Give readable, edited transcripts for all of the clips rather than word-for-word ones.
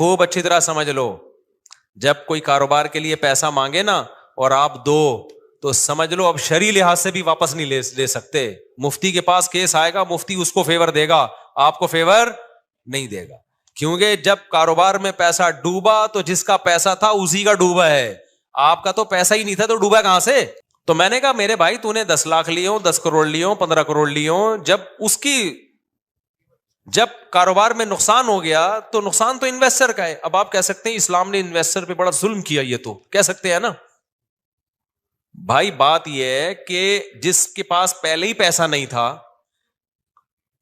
خوب اچھی طرح سمجھ لو, جب کوئی کاروبار کے لیے پیسہ مانگے نا اور آپ دو تو سمجھ لو اب شرعی لحاظ سے بھی واپس نہیں لے سکتے. مفتی کے پاس کیس آئے گا, مفتی اس کو فیور دے گا, آپ کو فیور نہیں دے گا, کیونکہ جب کاروبار میں پیسہ ڈوبا تو جس کا پیسہ تھا اسی کا ڈوبا ہے, آپ کا تو پیسہ ہی نہیں تھا تو ڈوبا کہاں سے. تو میں نے کہا میرے بھائی تو نے 10 لاکھ لیے ہوں, 10 کروڑ لیے ہوں, 15 کروڑ لیے ہوں, جب کاروبار میں نقصان ہو گیا تو نقصان تو انویسٹر کا ہے. اب آپ کہہ سکتے ہیں اسلام نے انویسٹر پہ بڑا ظلم کیا, یہ تو کہہ سکتے ہیں نا بھائی. بات یہ ہے کہ جس کے پاس پہلے ہی پیسہ نہیں تھا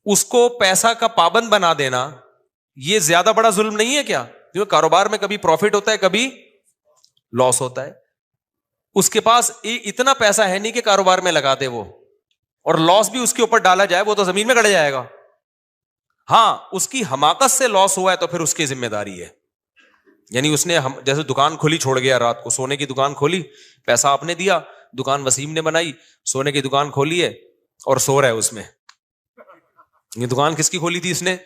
اس کو پیسہ کا پابند بنا دینا یہ زیادہ بڑا ظلم نہیں ہے کیا؟ کیونکہ کاروبار میں کبھی پروفٹ ہوتا ہے کبھی لاس ہوتا ہے. اس کے پاس اتنا پیسہ ہے نہیں کہ کاروبار میں لگا دے وہ, اور لاس بھی اس کے اوپر ڈالا جائے وہ تو زمین میں گڑ جائے گا. ہاں اس کی حماقت سے لاس ہوا ہے تو پھر اس کی ذمہ داری ہے. یعنی اس نے جیسے دکان کھلی چھوڑ گیا, رات کو سونے کی دکان کھولی, پیسہ آپ نے دیا, دکان وسیم نے بنائی, سونے کی دکان کھولی ہے اور سو رہا ہے اس میں. یہ دکان کس کی کھولی تھی اس نے؟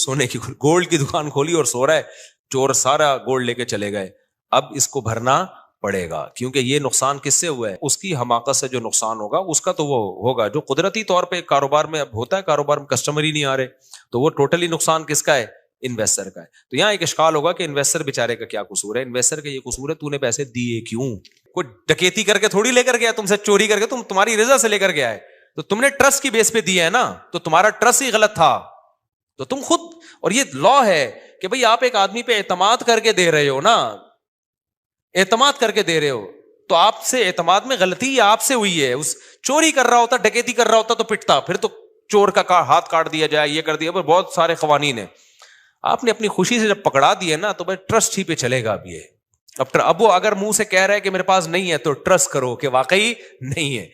سونے کی. گولڈ کی دکان کھولی اور سو رہا ہے, چور سارا گولڈ لے کے چلے گئے. اب اس کو بھرنا پڑے گا کیونکہ یہ نقصان کس سے ہوا ہے؟ اس کی حماقت سے جو نقصان ہوگا اس کا تو وہ ہوگا جو قدرتی طور پہ کاروبار میں اب ہوتا ہے, کاروبار میں کسٹمر ہی نہیں آ رہے تو وہ ٹوٹلی نقصان کس کا ہے؟ انویسٹر کا ہے. تو یہاں ایک اشکال ہوگا کہ انویسٹر بیچارے کا کیا قصور ہے؟ انویسٹر کا یہ قصور ہے تو نے پیسے دیے کیوں. کوئی ڈکیتی کر کے تھوڑی لے کر گیا, تم سے چوری کر کے, تمہاری رضا سے لے کر گیا ہے, تو تم نے ٹرسٹ کی بیس پہ دیا ہے نا, تو تمہارا ٹرسٹ ہی غلط تھا تو تم خود. اور یہ لا ہے کہ بھئی آپ ایک آدمی پہ اعتماد کر کے دے رہے ہو نا, اعتماد کر کے دے رہے ہو تو آپ سے اعتماد میں غلطی آپ سے ہوئی ہے. اس چوری کر رہا ہوتا, ڈکیتی کر رہا ہوتا تو پٹتا, پھر تو چور کا ہاتھ کاٹ دیا جائے, یہ کر دیا, بہت سارے قوانین ہیں. آپ نے اپنی خوشی سے جب پکڑا دیا نا تو بھائی ٹرسٹ ہی پہ چلے گا. اب یہ اب وہ اگر منہ سے کہہ رہا ہے کہ میرے پاس نہیں ہے تو ٹرسٹ کرو کہ واقعی نہیں ہے.